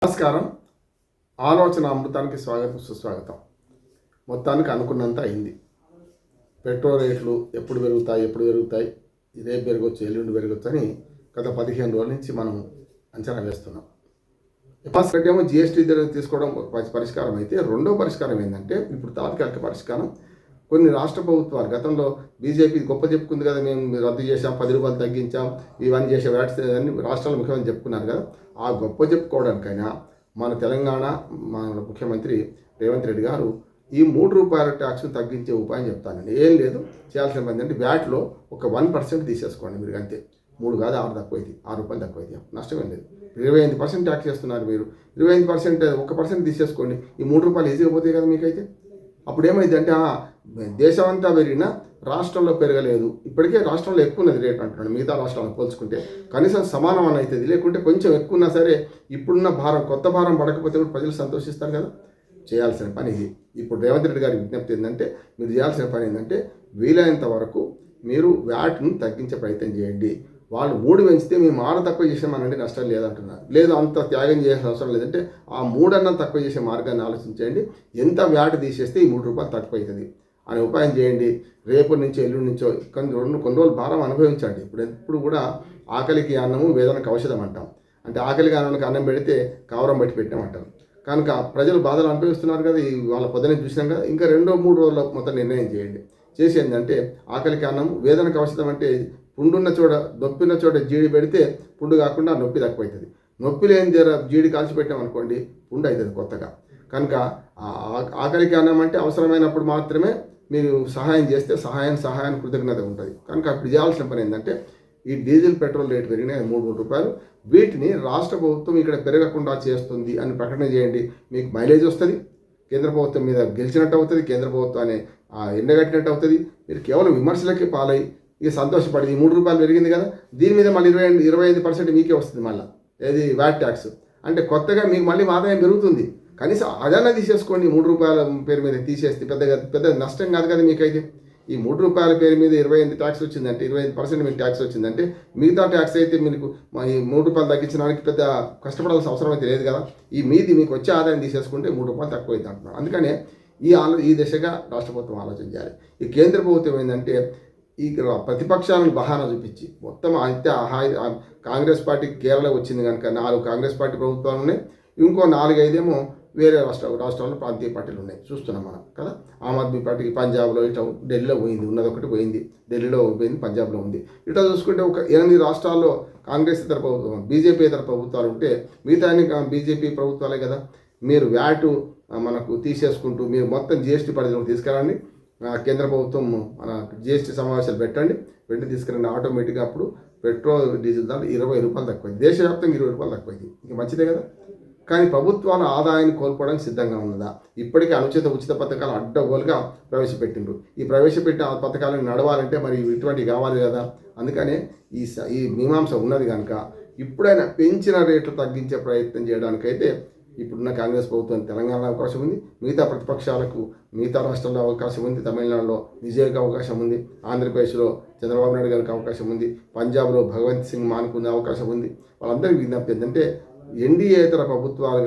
నమస్కారం. ఆలోచన అమృతానికి స్వాగతం, సుస్వాగతం. మొత్తానికి అనుకున్నంత అయింది. పెట్రోల్ రేట్లు ఎప్పుడు పెరుగుతాయి, రేపు పెరగవచ్చు, ఎల్లుండి పెరగచ్చు అని గత 15 రోజుల నుంచి మనం అంచనా వేస్తున్నాం. ఫస్ట్ ఏమో జిఎస్టీ తీసుకోవడం పరిష్కారం అయితే, రెండో పరిష్కారం ఏంటంటే, ఇప్పుడు తాత్కాలిక పరిష్కారం కొన్ని రాష్ట్ర ప్రభుత్వాలు గతంలో బీజేపీ గొప్ప చెప్పుకుంది కదా, మేము రద్దు చేసాం, 10 రూపాయలు తగ్గించాం, ఇవన్నీ చేసే వ్యాట్స్ అన్ని రాష్ట్రాల ముఖ్యమంత్రి చెప్పుకున్నారు కదా. ఆ గొప్ప చెప్పుకోవడానికైనా మన తెలంగాణ మన ముఖ్యమంత్రి రేవంత్ రెడ్డి గారు ఈ 3 రూపాయల ట్యాక్స్ తగ్గించే ఉపాయం చెప్తానండి. ఏం లేదు, చేయాల్సిన పని అంటే వ్యాట్లో ఒక 1% తీసేసుకోండి మీరు, అంతే. 3 కాదు 6 తక్కువైంది, 6 రూపాయలు తక్కువైంది, నష్టమేం లేదు. 25% ట్యాక్స్ చేస్తున్నారు మీరు, 25% 1% తీసేసుకోండి, ఈ 3 రూపాయలు ఈజీగా పోతాయి కదా మీకైతే. అప్పుడు ఏమైందంటే దేశమంతా పెరిగినా రాష్ట్రంలో పెరగలేదు. ఇప్పటికే రాష్ట్రంలో ఎక్కువ ఉన్నది రేట్ అంటున్నాడు, మిగతా రాష్ట్రాలను పోల్చుకుంటే కనీసం సమానం అని అవుతుంది. లేకుంటే కొంచెం ఎక్కువ ఉన్నా సరే ఇప్పుడున్న భారం, కొత్త భారం పడకపోతే కూడా ప్రజలు సంతోషిస్తారు కదా. చేయాల్సిన పని ఇది. ఇప్పుడు రేవంత్ రెడ్డి గారి విజ్ఞప్తి ఏంటంటే, మీరు చేయాల్సిన పని ఏంటంటే, వీలైనంత వరకు మీరు వ్యాట్ను తగ్గించే ప్రయత్నం చేయండి. వాళ్ళు 3 పెంచితే మేము 6 తక్కువ చేసామనండి, నష్టం లేదంటున్నారు. లేదు అంత త్యాగం చేయాల్సిన అవసరం లేదంటే ఆ 3 తక్కువ చేసే మార్గాన్ని ఆలోచించండి. ఎంత వ్యాట్ తీసేస్తే ఈ 3 రూపాయలు తక్కువ అవుతుంది అనే ఉపాయం చేయండి. రేపు నుంచో ఎల్లుండి నుంచో కొన్ని రోజులు భారం అనుభవించండి. ఎప్పుడు కూడా ఆకలికి అన్నము వేదనకు ఔషధం అంటాం. అంటే ఆకలికి అన్నం పెడితే కావరం బట్టి పెట్టామంటాం. కనుక ప్రజలు బాధలు అనుభవిస్తున్నారు కదా, వాళ్ళ పొద్దునే చూసినాం కదా. ఇంకా 2-3 రోజుల్లో మొత్తం నిర్ణయం చేయండి. చేసి ఏంటంటే, ఆకలికి అన్నం వేదనకు ఔషధం అంటే, పుండున్న చోట నొప్పిన చోట జీడి పెడితే పుండు కాకుండా నొప్పి తక్కువ అవుతుంది. నొప్పి లేని జీడి కాల్చి పెట్టామనుకోండి, పుండు అవుతుంది కొత్తగా. కనుక ఆకలికి అన్నం అంటే అవసరమైనప్పుడు మాత్రమే మీరు సహాయం చేస్తే సహాయం కృతజ్ఞత ఉంటుంది. కనుక అప్పుడు చేయాల్సిన పని ఏంటంటే, ఈ డీజిల్ పెట్రోల్ రేటు పెరిగినాయి 3 రూపాయలు, వీటిని రాష్ట్ర ప్రభుత్వం ఇక్కడ పెరగకుండా చేస్తుంది అని ప్రకటన చేయండి. మీకు మైలేజ్ వస్తుంది, కేంద్ర ప్రభుత్వం మీద గెలిచినట్టు అవుతుంది, కేంద్ర ప్రభుత్వాన్ని ఎండగట్టినట్టు అవుతుంది. మీరు కేవలం విమర్శలకి పాలై ఇక సంతోషపడి, ఈ 3 రూపాయలు పెరిగింది కదా, దీని మీద మళ్ళీ 25% మీకే వస్తుంది. మళ్ళీ ఏది వ్యాట్ ట్యాక్స్ అంటే కొత్తగా మీకు మళ్ళీ ఆదాయం పెరుగుతుంది. కనీసం అదన్నా తీసేసుకోండి. 3 రూపాయల పేరు మీద తీసేస్తే పెద్ద నష్టం కాదు కదా మీకైతే. ఈ 3 రూపాయల పేరు మీద 28 ట్యాక్స్ వచ్చిందంటే, 25% మీకు ట్యాక్స్ వచ్చిందంటే, మిగతా ట్యాక్స్ అయితే మీకు ఈ 3 రూపాయలు తగ్గించడానికి పెద్ద కష్టపడాల్సిన అవసరం అయితే లేదు కదా. ఈ మీది మీకు వచ్చే ఆదాయం తీసేసుకుంటే 3 రూపాయలు తక్కువ అవుతుంది అంటున్నారు. అందుకనే ఈ దిశగా రాష్ట్ర ప్రభుత్వం ఆలోచన చేయాలి. ఈ కేంద్ర ప్రభుత్వం ఏంటంటే, ఈ ప్రతిపక్షాలను బహానా చూపించి మొత్తం అయితే కాంగ్రెస్ పార్టీ కేరళ వచ్చింది కనుక 4 కాంగ్రెస్ పార్టీ ప్రభుత్వాలు ఉన్నాయి, ఇంకో 4-5 వేరే రాష్ట్రాల్లో ప్రాంతీయ పార్టీలు ఉన్నాయి, చూస్తున్నాం మనం కదా. ఆమ్ ఆద్మీ పార్టీకి పంజాబ్లో, ఇట్లా ఢిల్లీలో పోయింది, ఉన్నది ఒకటి పోయింది, ఢిల్లీలో పోయింది, పంజాబ్లో ఉంది. ఇట్లా చూసుకుంటే ఒక 8 రాష్ట్రాల్లో కాంగ్రెస్ ఇతర ప్రభుత్వం, బీజేపీ ఇతర ప్రభుత్వాలు ఉంటే మిగతా బీజేపీ ప్రభుత్వాలే కదా. మీరు వ్యాటు మనకు తీసేసుకుంటూ మీరు మొత్తం జిఎస్టీ పరిధిలోకి తీసుకురండి. కేంద్ర ప్రభుత్వం మన జిఎస్టీ సమావేశాలు పెట్టండి, తీసుకురండి. ఆటోమేటిక్గా అప్పుడు పెట్రోల్ డీజిల్ దాంట్లో 20 రూపాయలు తక్కువైంది, దేశవ్యాప్తంగా 20 రూపాయలు తక్కువైంది. ఇంక మంచిదే కదా. కానీ ప్రభుత్వాల ఆదాయాన్ని కోల్పోవడానికి సిద్ధంగా ఉన్నదా? ఇప్పటికే ఉచిత పథకాలు అడ్డగోలుగా ప్రవేశపెట్టిండ్రు. ఈ ప్రవేశపెట్టిన పథకాలను నడవాలంటే మరి ఇటువంటివి కావాలి కదా. అందుకనే ఈ మీమాంస ఉన్నది కనుక ఇప్పుడైనా పెంచిన రేట్లు తగ్గించే ప్రయత్నం చేయడానికైతే ఇప్పుడున్న కాంగ్రెస్ ప్రభుత్వం తెలంగాణలో అవకాశం ఉంది, మిగతా ప్రతిపక్షాలకు మిగతా రాష్ట్రాల్లో అవకాశం ఉంది, తమిళనాడులో విజయ్కి అవకాశం ఉంది, ఆంధ్రప్రదేశ్లో చంద్రబాబు నాయుడు గారికి అవకాశం ఉంది, పంజాబ్లో భగవంత్ సింగ్ మాన్కు అవకాశం ఉంది. వాళ్ళందరికీ విజ్ఞప్తి ఏంటంటే, ఎన్డీఏతర ప్రభుత్వాలు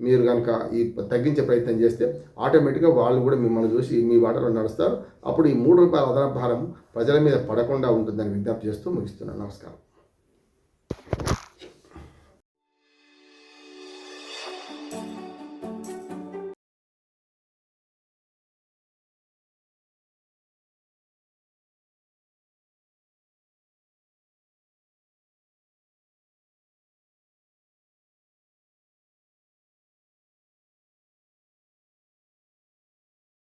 మీరు ఈ తగ్గించే ప్రయత్నం చేస్తే ఆటోమేటిక్గా వాళ్ళు కూడా మిమ్మల్ని చూసి మీ బాటలో నడుస్తారు. అప్పుడు ఈ 3 రూపాయల అదనపు భారం ప్రజల మీద పడకుండా ఉంటుందని విజ్ఞప్తి చేస్తూ ముగిస్తున్నాను. నమస్కారం.